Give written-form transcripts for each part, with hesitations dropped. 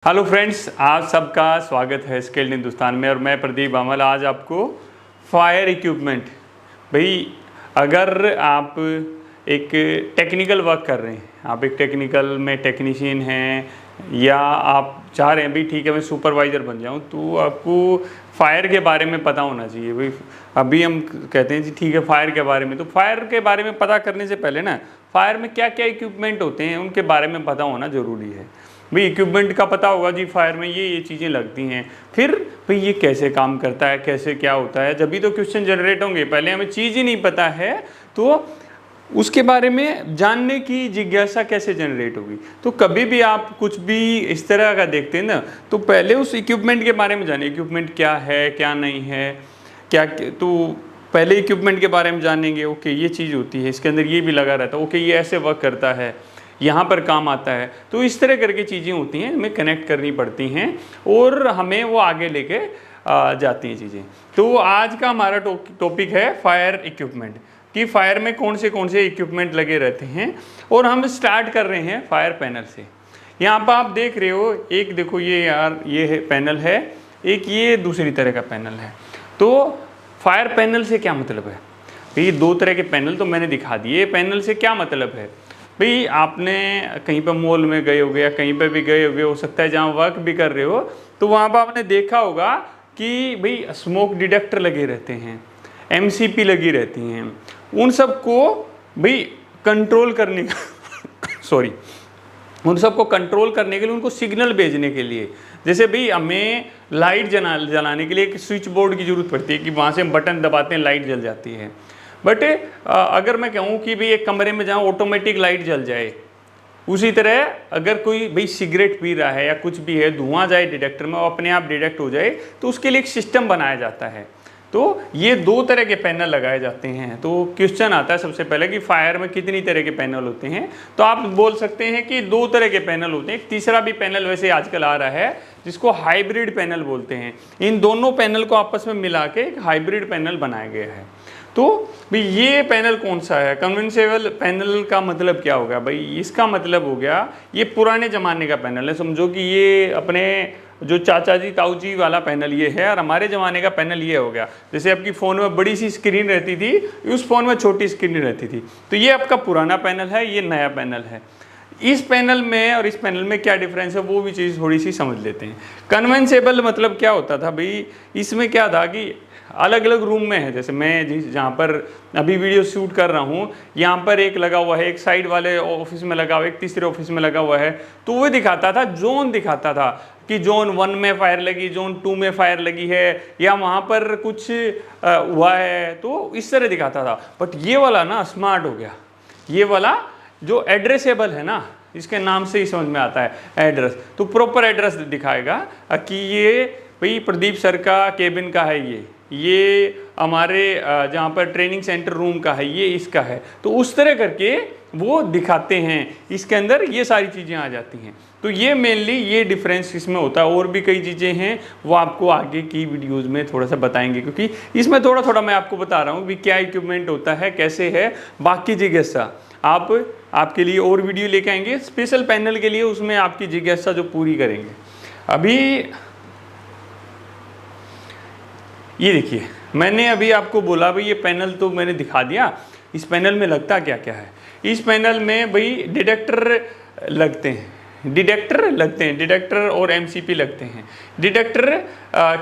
Hello friends, आप सबका स्वागत है स्किल्ड हिंदुस्तान में। और मैं प्रदीप बामल आज आपको फायर इक्विपमेंट, भाई अगर आप एक टेक्निकल वर्क कर रहे हैं, आप एक टेक्निकल में टेक्नीशियन हैं या आप चाह रहे हैं भी ठीक है मैं सुपरवाइज़र बन जाऊं, तो आपको फायर के बारे में पता होना चाहिए। भाई अभी हम कहते हैं जी ठीक है फायर के बारे में, तो फायर के बारे में पता करने से पहले ना फायर में क्या क्या इक्विपमेंट होते हैं उनके बारे में पता होना ज़रूरी है। भाई इक्विपमेंट का पता होगा जी, फायर में ये चीज़ें लगती हैं, फिर भाई ये कैसे काम करता है, कैसे क्या होता है, जब भी तो क्वेश्चन जनरेट होंगे। पहले हमें चीज़ ही नहीं पता है तो उसके बारे में जानने की जिज्ञासा कैसे जनरेट होगी। तो कभी भी आप कुछ भी इस तरह का देखते हैं ना, तो पहले उस इक्विपमेंट के बारे में जानिए, इक्विपमेंट क्या है क्या नहीं है, क्या तो पहले इक्विपमेंट के बारे में जानेंगे। ओके ये चीज़ होती है, इसके अंदर ये भी लगा रहता है, ओके ये ऐसे वर्क करता है, यहाँ पर काम आता है। तो इस तरह करके चीज़ें होती हैं, हमें कनेक्ट करनी पड़ती हैं और हमें वो आगे लेके जाती हैं चीज़ें। तो आज का हमारा टॉपिक है फायर इक्विपमेंट, कि फायर में कौन से इक्विपमेंट लगे रहते हैं। और हम स्टार्ट कर रहे हैं फायर पैनल से। यहाँ पर आप देख रहे हो, एक देखो ये यार ये है पैनल है, एक ये दूसरी तरह का पैनल है। तो फायर पैनल से क्या मतलब है भाई, दो तरह के पैनल तो मैंने दिखा दिए। पैनल से क्या मतलब है भाई, आपने कहीं पर मॉल में गए होगे या कहीं पर भी गए होगे, हो सकता है जहाँ वर्क भी कर रहे हो, तो वहाँ पर आपने देखा होगा कि भाई स्मोक डिटेक्टर लगे रहते हैं, एमसीपी लगी रहती हैं। उन सबको भाई कंट्रोल करने का सॉरी उन सबको कंट्रोल करने के लिए, उनको सिग्नल भेजने के लिए, जैसे भाई हमें लाइट जलाने के लिए एक स्विच बोर्ड की ज़रूरत पड़ती है कि वहाँ से हम बटन दबाते हैं लाइट जल जाती है। बट अगर मैं कहूँ कि भाई एक कमरे में जहाँ ऑटोमेटिक लाइट जल जाए, उसी तरह अगर कोई भाई सिगरेट पी रहा है या कुछ भी है, धुआं जाए डिटेक्टर में, वो अपने आप डिटेक्ट हो जाए, तो उसके लिए एक सिस्टम बनाया जाता है। तो ये दो तरह के पैनल लगाए जाते हैं। तो क्वेश्चन आता है सबसे पहले कि फायर में कितनी तरह के पैनल होते हैं, तो आप बोल सकते हैं कि दो तरह के पैनल होते हैं। एक तीसरा भी पैनल वैसे आजकल आ रहा है जिसको हाइब्रिड पैनल बोलते हैं। इन दोनों पैनल को आपस में मिला के एक हाइब्रिड पैनल बनाया गया है। तो भाई ये पैनल कौन सा है, कन्वेंशनल पैनल का मतलब क्या हो गया भाई, इसका मतलब हो गया ये पुराने ज़माने का पैनल है। समझो कि ये अपने जो चाचा जी ताऊ जी वाला पैनल ये है, और हमारे ज़माने का पैनल ये हो गया। जैसे आपकी फ़ोन में बड़ी सी स्क्रीन रहती थी, उस फ़ोन में छोटी स्क्रीन रहती थी। तो ये आपका पुराना पैनल है, ये नया पैनल है। इस पैनल में और इस पैनल में क्या डिफरेंस है वो भी चीज़ थोड़ी सी समझ लेते हैं। कन्वेंशनल मतलब क्या होता था भाई, इसमें क्या था कि अलग अलग रूम में है। जैसे मैं जहाँ पर अभी वीडियो शूट कर रहा हूँ, यहाँ पर एक लगा हुआ है, एक साइड वाले ऑफिस में लगा हुआ है, एक तीसरे ऑफिस में लगा हुआ है। तो वो दिखाता था, जोन दिखाता था कि जोन 1 में फायर लगी, जोन 2 में फायर लगी है, या वहाँ पर कुछ हुआ है, तो इस तरह दिखाता था। बट ये वाला ना स्मार्ट हो गया, ये वाला जो एड्रेसेबल है ना, इसके नाम से ही समझ में आता है एड्रेस, तो प्रॉपर एड्रेस दिखाएगा कि ये भाई प्रदीप सर का केबिन का है, ये हमारे जहाँ पर ट्रेनिंग सेंटर रूम का है, ये इसका है। तो उस तरह करके वो दिखाते हैं, इसके अंदर ये सारी चीज़ें आ जाती हैं। तो ये मेनली ये डिफरेंस इसमें होता है। और भी कई चीज़ें हैं वो आपको आगे की वीडियोस में थोड़ा सा बताएंगे, क्योंकि इसमें थोड़ा थोड़ा मैं आपको बता रहा हूँ कि क्या इक्विपमेंट होता है, कैसे है। बाकी जिज्ञासा आपके लिए और वीडियो लेके आएंगे स्पेशल पैनल के लिए, उसमें आपकी जिज्ञासा जो पूरी करेंगे। अभी ये देखिए, मैंने अभी आपको बोला भाई ये पैनल तो मैंने दिखा दिया, इस पैनल में लगता क्या क्या है। इस पैनल में भाई डिटेक्टर लगते हैं, डिटेक्टर और एमसीपी लगते हैं। डिटेक्टर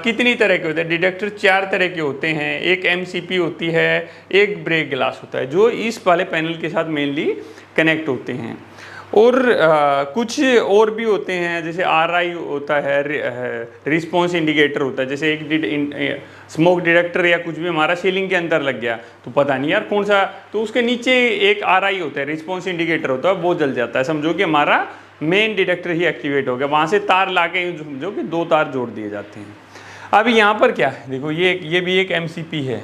कितनी तरह के होते हैं, डिटेक्टर 4 तरह के होते हैं। एक एमसीपी होती है, एक ब्रेक ग्लास होता है, जो इस वाले पैनल के साथ मेनली कनेक्ट होते हैं। और कुछ और भी होते हैं, जैसे आरआई होता है, रिस्पॉन्स इंडिकेटर होता है। जैसे एक स्मोक डिटेक्टर या कुछ भी हमारा सीलिंग के अंदर लग गया, तो पता नहीं यार कौन सा, तो उसके नीचे एक आरआई होता है, रिस्पॉन्स इंडिकेटर होता है, वो जल जाता है। समझो कि हमारा मेन डिटेक्टर ही एक्टिवेट हो गया, वहाँ से तार ला के समझो कि 2 तार जोड़ दिए जाते हैं। अब यहाँ पर क्या है, देखो ये भी एक एमसीपी है।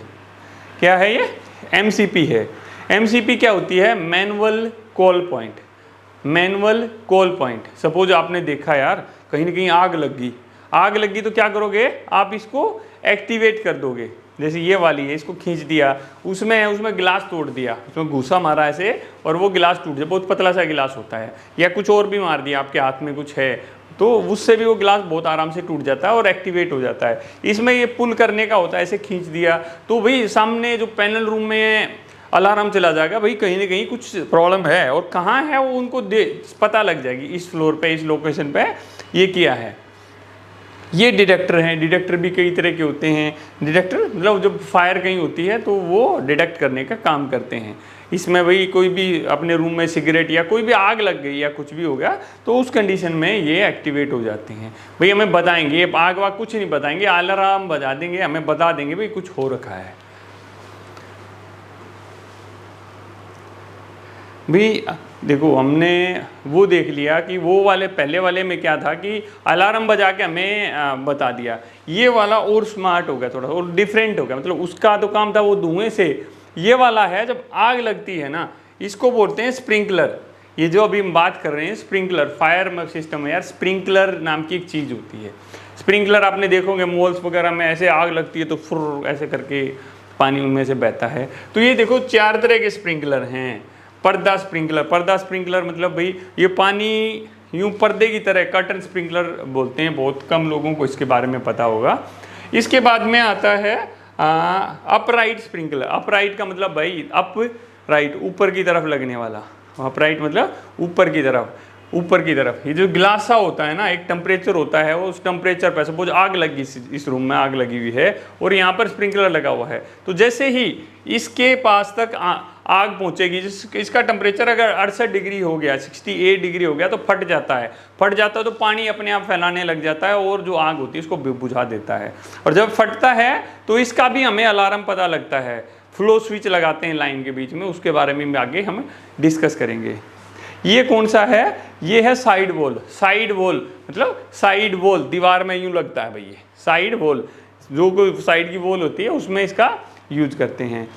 क्या है ये, एमसीपी है। एमसीपी क्या होती है, manual call point. Manual call point, suppose आपने देखा यार कहीं ना कहीं आग लग गई, तो क्या करोगे आप, इसको एक्टिवेट कर दोगे। जैसे ये वाली है, इसको खींच दिया, उसमें गिलास तोड़ दिया, उसमें घूसा मारा ऐसे और वो गिलास टूट जाए, बहुत पतला सा गिलास होता है, या कुछ और भी मार दिया, आपके हाथ में कुछ है, तो उससे भी वो ग्लास बहुत आराम से टूट जाता है और एक्टिवेट हो जाता है। इसमें ये पुल करने का होता है, ऐसे खींच दिया तो भाई सामने जो पैनल रूम में अलार्म चला जाएगा, भाई कहीं ना कहीं कुछ प्रॉब्लम है और कहाँ है वो उनको पता लग जाएगी, इस फ्लोर पे, इस लोकेशन पे ये किया है। ये डिटेक्टर हैं, डिटेक्टर भी कई तरह के होते हैं। डिटेक्टर मतलब जब फायर कहीं होती है तो वो डिटेक्ट करने का काम करते हैं। इसमें भाई कोई भी अपने रूम में सिगरेट या कोई भी आग लग गई या कुछ भी हो गया तो उस कंडीशन में ये एक्टिवेट हो जाते हैं। भाई हमें बताएंगे, ये आग वाग कुछ नहीं बताएंगे, अलार्म बजा देंगे, हमें बता देंगे भाई कुछ हो रखा है। भाई देखो हमने वो देख लिया कि वो वाले पहले वाले में क्या था कि अलार्म बजा के हमें बता दिया। ये वाला और स्मार्ट हो गया, थोड़ा और डिफरेंट हो गया, मतलब उसका तो काम था वो धुएं से, ये वाला है जब आग लगती है ना, इसको बोलते हैं स्प्रिंकलर। ये जो अभी हम बात कर रहे हैं स्प्रिंकलर, फायर सिस्टम है यार, स्प्रिंकलर नाम की एक चीज़ होती है। स्प्रिंकलर आपने देखोगे मॉल्स वगैरह में, ऐसे आग लगती है तो फुर ऐसे करके पानी उनमें से बहता है। तो ये देखो 4 तरह के स्प्रिंकलर हैं। पर्दा स्प्रिंकलर, पर्दा स्प्रिंकलर मतलब भाई ये पानी यूं पर्दे की तरह, कर्टन स्प्रिंकलर बोलते हैं, बहुत कम लोगों को इसके बारे में पता होगा। इसके बाद में आता है अपराइट स्प्रिंकलर। अपराइट का मतलब भाई अप राइट, ऊपर की तरफ लगने वाला। अपराइट मतलब ऊपर की तरफ, ऊपर की तरफ। ये जो ग्लासा होता है ना, एक टेम्परेचर होता है, वो उस टेम्परेचर पर सपोज आग लगी, इस रूम में आग लगी हुई है और यहाँ पर स्प्रिंकलर लगा हुआ है, तो जैसे ही इसके पास तक आग पहुँचेगी, इसका टेम्परेचर अगर 68 डिग्री हो गया, 68 डिग्री हो गया तो फट जाता है। फट जाता है तो पानी अपने आप फैलाने लग जाता है और जो आग होती है उसको बुझा देता है। और जब फटता है तो इसका भी हमें अलार्म पता लगता है। फ्लो स्विच लगाते हैं लाइन के बीच में, उसके बारे में आगे हम डिस्कस करेंगे। ये कौन सा है? ये है साइड वॉल। साइड वॉल मतलब साइड वॉल, दीवार में यूं लगता है भाई, ये साइड वॉल, जो कोई साइड की वॉल होती है उसमें इसका यूज करते हैं।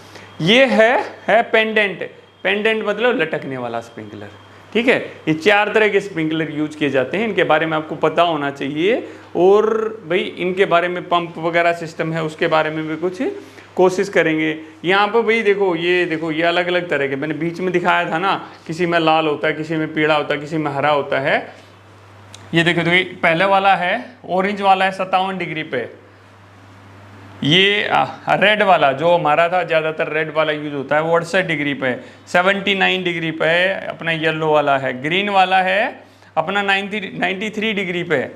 ये है पेंडेंट। पेंडेंट मतलब लटकने वाला स्प्रिंकलर, ठीक है। ये 4 तरह के स्प्रिंकलर यूज किए जाते हैं, इनके बारे में आपको पता होना चाहिए। और भाई इनके बारे में पंप वगैरह सिस्टम है, उसके बारे में भी कुछ कोशिश करेंगे। यहाँ पर भाई देखो ये अलग अलग तरह के, मैंने बीच में दिखाया था ना, किसी में लाल होता है, किसी में पीला होता है, किसी में हरा होता है। ये देखो पहले वाला है ऑरेंज वाला है 57 डिग्री पे। ये रेड वाला जो हमारा था, ज़्यादातर रेड वाला यूज होता है, वो 68 डिग्री पे। 79 डिग्री पे अपना येलो वाला है। ग्रीन वाला है अपना 93 डिग्री पे।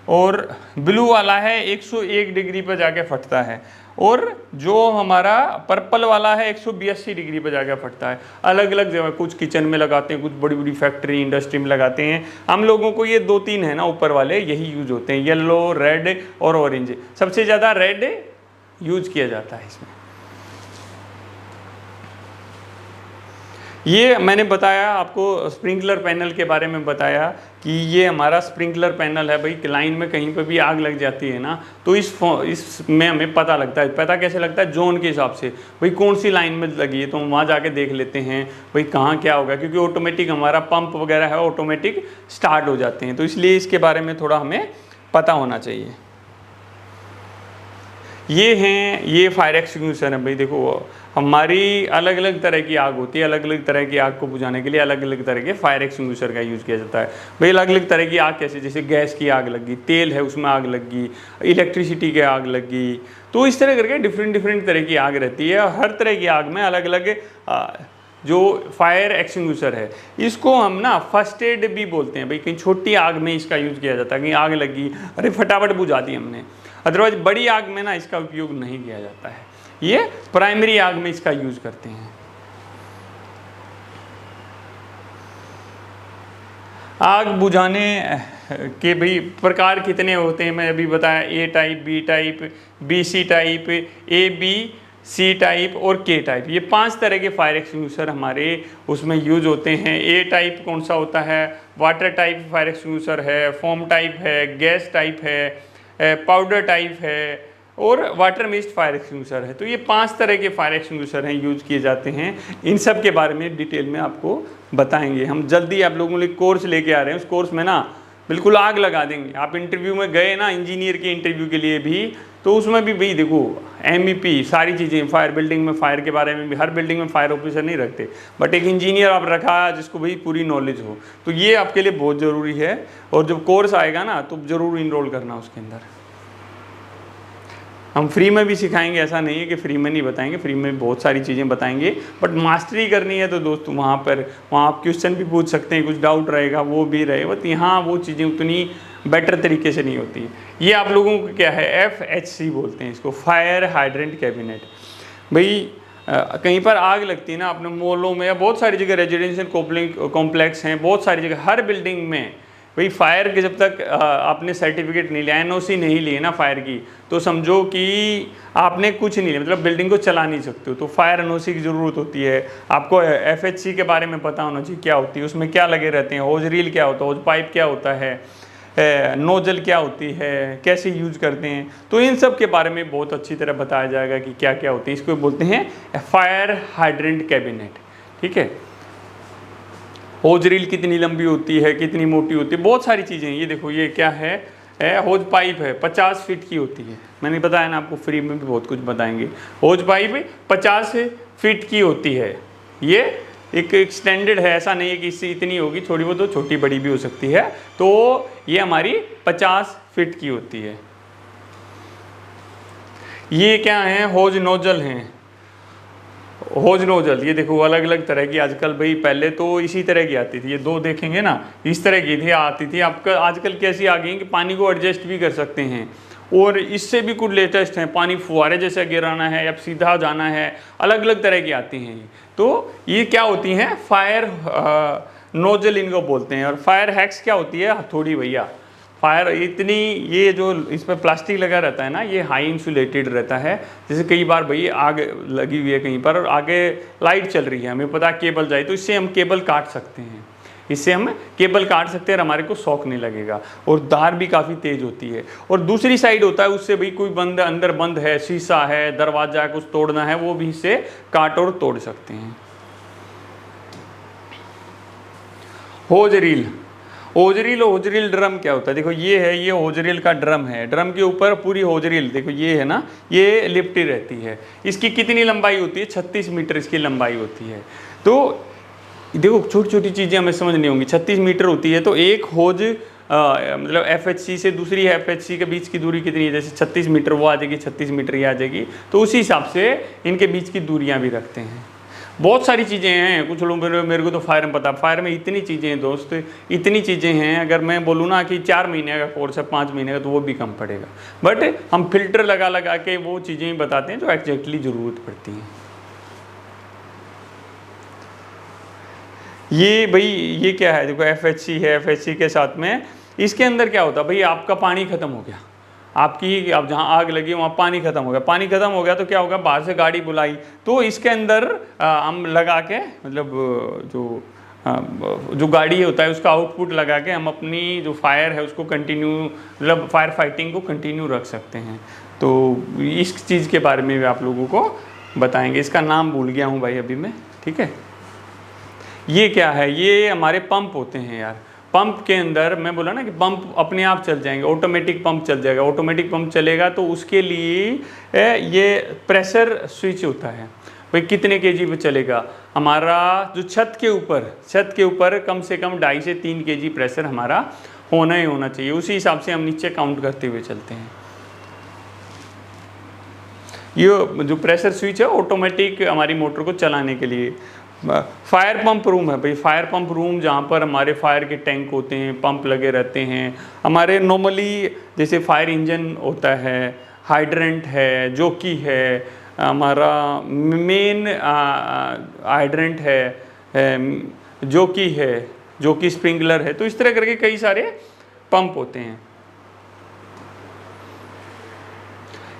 और ब्लू वाला है 101 डिग्री पे जाके फटता है। और जो हमारा पर्पल वाला है 182 डिग्री पे जाके फटता है। अलग अलग जगह, कुछ किचन में लगाते हैं, कुछ बड़ी बड़ी फैक्ट्री इंडस्ट्री में लगाते हैं। हम लोगों को ये 2-3 है ना ऊपर वाले, यही यूज होते हैं, येलो, रेड और ऑरेंज। सबसे ज़्यादा रेड यूज किया जाता है इसमें। ये मैंने बताया आपको, स्प्रिंकलर पैनल के बारे में बताया कि ये हमारा स्प्रिंकलर पैनल है। भाई लाइन में कहीं पर भी आग लग जाती है ना, तो इसमें हमें पता लगता है। पता कैसे लगता है? जोन के हिसाब से, भाई कौन सी लाइन में लगी है तो हम वहाँ जाके देख लेते हैं भाई कहाँ क्या होगा, क्योंकि ऑटोमेटिक हमारा पंप वगैरह है ऑटोमेटिक स्टार्ट हो जाते हैं। तो इसलिए इसके बारे में थोड़ा हमें पता होना चाहिए। ये फायर एक्सटिंग्विशर है। भाई देखो हमारी अलग अलग तरह की आग होती है, अलग अलग तरह की आग को बुझाने के लिए अलग अलग तरह के फायर एक्सटिंग्विशर का यूज़ किया जाता है। भाई अलग अलग तरह की आग कैसे, जैसे गैस की आग लगी, तेल है उसमें आग लगी, इलेक्ट्रिसिटी की आग लगी, तो इस तरह करके डिफरेंट तरह की आग रहती है। हर तरह की आग में अलग अलग जो फायर एक्सटिंग्विशर है, इसको हम ना फर्स्ट एड भी बोलते हैं। भाई कहीं छोटी आग में इसका यूज़ किया जाता है, कहीं आग लगी, अरे फटाफट बुझा दी हमने। अदरवाइज बड़ी आग में ना इसका उपयोग नहीं किया जाता है, ये प्राइमरी आग में इसका यूज करते हैं। आग बुझाने के भाई प्रकार कितने होते हैं, मैं अभी बताया, A type, B type, B C type, A B C type और के टाइप। ये 5 तरह के फायर एक्सटिंग्विशर हमारे उसमें यूज होते हैं। ए टाइप कौन सा होता है? वाटर टाइप फायर एक्सटिंग्विशर है, फोम टाइप है, गैस टाइप है, पाउडर टाइप है और वाटर मिस्ट फायर एक्सटिंग्विशर है। तो ये 5 तरह के फायर एक्सटिंग्विशर हैं, यूज किए जाते हैं। इन सब के बारे में डिटेल में आपको बताएंगे हम। जल्दी आप लोगों के लिए कोर्स लेके आ रहे हैं, उस कोर्स में ना बिल्कुल आग लगा देंगे। आप इंटरव्यू में गए ना, इंजीनियर के इंटरव्यू के लिए भी, तो उसमें भी भाई देखो MEP सारी चीज़ें, फायर बिल्डिंग में फायर के बारे में भी, हर बिल्डिंग में फायर ऑफिसर नहीं रखते, बट एक इंजीनियर आप रखा जिसको भाई पूरी नॉलेज हो, तो ये आपके लिए बहुत ज़रूरी है। और जब कोर्स आएगा ना तो ज़रूर इनरोल करना उसके अंदर। हम फ्री में भी सिखाएंगे, ऐसा नहीं है कि फ्री में नहीं बताएंगे, फ्री में बहुत सारी चीज़ें बताएंगे, बट मास्टरी करनी है तो दोस्त वहाँ आप क्वेश्चन भी पूछ सकते हैं, कुछ डाउट रहेगा वो भी रहे, बट यहाँ वो चीज़ें उतनी बेटर तरीके से नहीं होती। ये आप लोगों को क्या है, FHC बोलते हैं इसको, फायर हाइड्रेंट कैबिनेट। भाई कहीं पर आग लगती है ना, अपने मॉलों में या बहुत सारी जगह रेजिडेंशियल कॉम्प्लेक्स हैं, बहुत सारी जगह, हर बिल्डिंग में भाई फायर के जब तक आपने सर्टिफिकेट नहीं लिया, NOC नहीं ली ना फायर की, तो समझो कि आपने कुछ नहीं लिया, मतलब बिल्डिंग को चला नहीं सकते हो। तो फायर NOC की ज़रूरत होती है। आपको FHC के बारे में पता होना चाहिए क्या होती है, उसमें क्या लगे रहते हैं, होज रील क्या होता है, होज पाइप क्या होता है, नोजल क्या होती है, कैसे यूज करते हैं, तो इन सब के बारे में बहुत अच्छी तरह बताया जाएगा कि क्या क्या होती है। इसको बोलते हैं फायर हाइड्रेंट कैबिनेट, ठीक है। होज रील कितनी लंबी होती है, कितनी मोटी होती है, बहुत सारी चीज़ें। ये देखो ये क्या है, होज पाइप है 50 फीट की होती है, मैंने बताया ना आपको, फ्री में भी बहुत कुछ बताएंगे। होज पाइप 50 फीट की होती है, ये एक एक्सटेंडेड है, ऐसा नहीं है कि इससे इतनी होगी, थोड़ी बहुत तो छोटी बड़ी भी हो सकती है। तो ये हमारी 50 फीट की होती है। ये क्या है, होज नोजल हैं, होज नोजल। ये देखो अलग अलग तरह की आजकल, भाई पहले तो इसी तरह की आती थी, ये दो देखेंगे ना, इस तरह की थी आती थी। आपका आजकल कैसी आ गई है कि पानी को एडजस्ट भी कर सकते हैं, और इससे भी कुछ लेटेस्ट हैं, पानी फुहारे जैसे गिराना है या सीधा जाना है, अलग अलग तरह की आती हैं। तो ये क्या होती हैं, फायर नोजल इनको बोलते हैं। और फायर हैक्स क्या होती है, हथौड़ी भैया। फायर इतनी, ये जो इस पर प्लास्टिक लगा रहता है ना, ये हाई इंसुलेटेड रहता है। जैसे कई बार भाई आग लगी हुई है कहीं पर और आगे लाइट चल रही है, हमें पता केबल जाए, तो इससे हम केबल काट सकते हैं, इससे हम केबल काट सकते हैं और हमारे को शॉक नहीं लगेगा। और धार भी काफ़ी तेज होती है। और दूसरी साइड होता है, उससे भाई कोई बंद अंदर बंद है, शीशा है, दरवाजा कुछ तोड़ना है, वो भी इससे काट और तोड़ सकते हैं। होज रील, होज रील ड्रम क्या होता है, देखो ये है, ये होज रील का ड्रम है, ड्रम के ऊपर पूरी होज रील, देखो ये है ना, ये लिपटी रहती है। इसकी कितनी लंबाई होती है, 36 मीटर इसकी लंबाई होती है। तो देखो छोटी छोटी चीज़ें हमें समझनी होंगी। 36 मीटर होती है, तो एक होज मतलब FHC से दूसरी FHC के बीच की दूरी कितनी है, जैसे 36 मीटर वो आ जाएगी, 36 मीटर ये आ जाएगी, तो उसी हिसाब से इनके बीच की दूरियाँ भी रखते हैं। बहुत सारी चीज़ें हैं, कुछ लोग मेरे को तो फायर में पता, फायर में इतनी चीज़ें हैं दोस्त, इतनी चीज़ें हैं, अगर मैं बोलूँ ना कि 4 महीने का कोर्स है, 5 महीने का, तो वो भी कम पड़ेगा। बट हम फिल्टर लगा लगा के वो चीज़ें बताते हैं जो एग्जैक्टली ज़रूरत पड़ती हैं। ये भाई ये क्या है, देखो FHC है, FHC के साथ में इसके अंदर क्या होता है भाई, आपका पानी ख़त्म हो गया, आपकी अब जहाँ आग लगी वहाँ पानी ख़त्म हो गया, पानी ख़त्म हो गया तो क्या होगा, बाहर से गाड़ी बुलाई, तो इसके अंदर हम लगा के, मतलब जो गाड़ी होता है उसका आउटपुट लगा के हम अपनी जो फायर है उसको कंटिन्यू, मतलब फायर फाइटिंग को कंटिन्यू रख सकते हैं। तो इस चीज़ के बारे में भी आप लोगों को बताएंगे, इसका नाम भूल गया हूँ भाई अभी मैं, ठीक है। ये क्या है, ये हमारे पंप होते हैं यार। पंप के अंदर मैं बोला ना कि पंप अपने आप चल जाएंगे, ऑटोमेटिक पंप चल जाएगा। ऑटोमेटिक पंप चलेगा तो उसके लिए ये प्रेशर स्विच होता है, भाई कितने kg पे चलेगा हमारा, जो छत के ऊपर कम से कम 2.5 से 3 kg प्रेशर हमारा होना ही होना चाहिए। उसी हिसाब से हम नीचे काउंट करते हुए चलते हैं। ये जो प्रेशर स्विच है ऑटोमेटिक हमारी मोटर को चलाने के लिए। फायर पंप रूम है भाई, फायर पंप रूम जहाँ पर हमारे फायर के टैंक होते हैं, पंप लगे रहते हैं। हमारे नॉर्मली जैसे फायर इंजन होता है, हाइड्रेंट है, जोकी है, हमारा मेन हाइड्रेंट है, जोकी है, जोकी स्प्रिंकलर है, तो इस तरह करके कई सारे पंप होते हैं।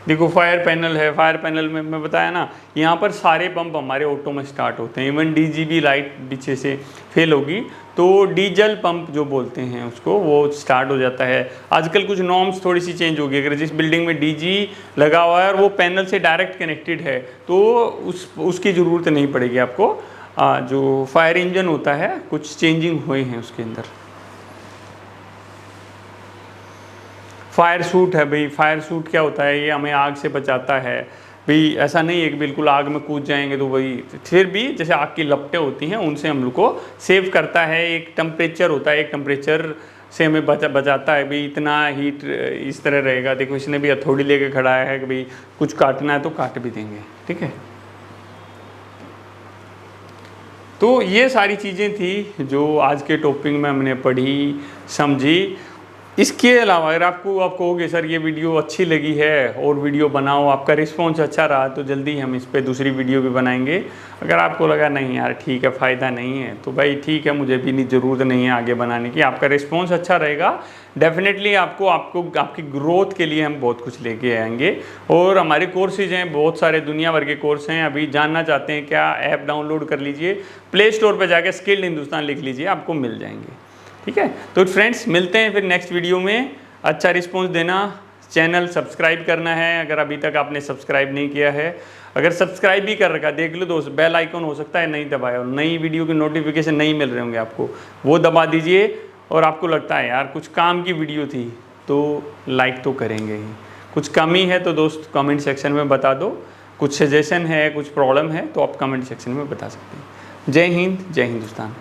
देखो फायर पैनल है, फायर पैनल में मैं बताया ना, यहाँ पर सारे पंप हमारे ऑटो में स्टार्ट होते हैं। इवन DG लाइट पीछे से फेल होगी तो डीजल पंप जो बोलते हैं उसको, वो स्टार्ट हो जाता है। आजकल कुछ नॉर्म्स थोड़ी सी चेंज हो गई, अगर जिस बिल्डिंग में DG लगा हुआ है और वो पैनल से डायरेक्ट कनेक्टेड है तो उसकी ज़रूरत नहीं पड़ेगी आपको। जो फायर इंजन होता है कुछ चेंजिंग हुए हैं उसके अंदर। फायर सूट है भाई, फायर सूट क्या होता है, ये हमें आग से बचाता है भाई। ऐसा नहीं है कि बिल्कुल आग में कूद जाएंगे तो वही, फिर भी जैसे आग की लपटें होती हैं उनसे हम लोग को सेव करता है। एक टेम्परेचर होता है, एक टेम्परेचर से हमें बचाता है भाई। इतना हीट इस तरह रहेगा, देखो इसने भी हथौड़ी लेके खड़ा है कि भाई कुछ काटना है तो काट भी देंगे, ठीक है। तो ये सारी चीज़ें थी जो आज के टॉपिक में हमने पढ़ी समझी। इसके अलावा अगर आप कहोगे सर ये वीडियो अच्छी लगी है और वीडियो बनाओ, आपका रिस्पॉन्स अच्छा रहा, तो जल्दी हम इस पे दूसरी वीडियो भी बनाएंगे। अगर आपको लगा नहीं यार ठीक है, फ़ायदा नहीं है, तो भाई ठीक है, मुझे भी नहीं ज़रूरत नहीं है आगे बनाने की। आपका रिस्पॉन्स अच्छा रहेगा, डेफिनेटली आपको आपकी ग्रोथ के लिए हम बहुत कुछ लेके आएंगे। और हमारे कोर्सेज हैं, बहुत सारे दुनिया भर के कोर्स हैं। अभी जानना चाहते हैं क्या, ऐप डाउनलोड कर लीजिए, प्ले स्टोर पर जाकर स्किल्ड हिंदुस्तान लिख लीजिए, आपको मिल जाएंगे, ठीक है। तो फ्रेंड्स मिलते हैं फिर नेक्स्ट वीडियो में। अच्छा रिस्पॉन्स देना, चैनल सब्सक्राइब करना है अगर अभी तक आपने सब्सक्राइब नहीं किया है। अगर सब्सक्राइब भी कर रखा देख लो दोस्त, बेल आइकन हो सकता है नहीं दबाया, और नई वीडियो की नोटिफिकेशन नहीं मिल रहे होंगे आपको, वो दबा दीजिए। और आपको लगता है यार कुछ काम की वीडियो थी तो लाइक तो करेंगे ही। कुछ कमी है तो दोस्त कमेंट सेक्शन में बता दो, कुछ सजेशन है, कुछ प्रॉब्लम है तो आप कमेंट सेक्शन में बता सकते हैं। जय हिंद, जय हिंदुस्तान।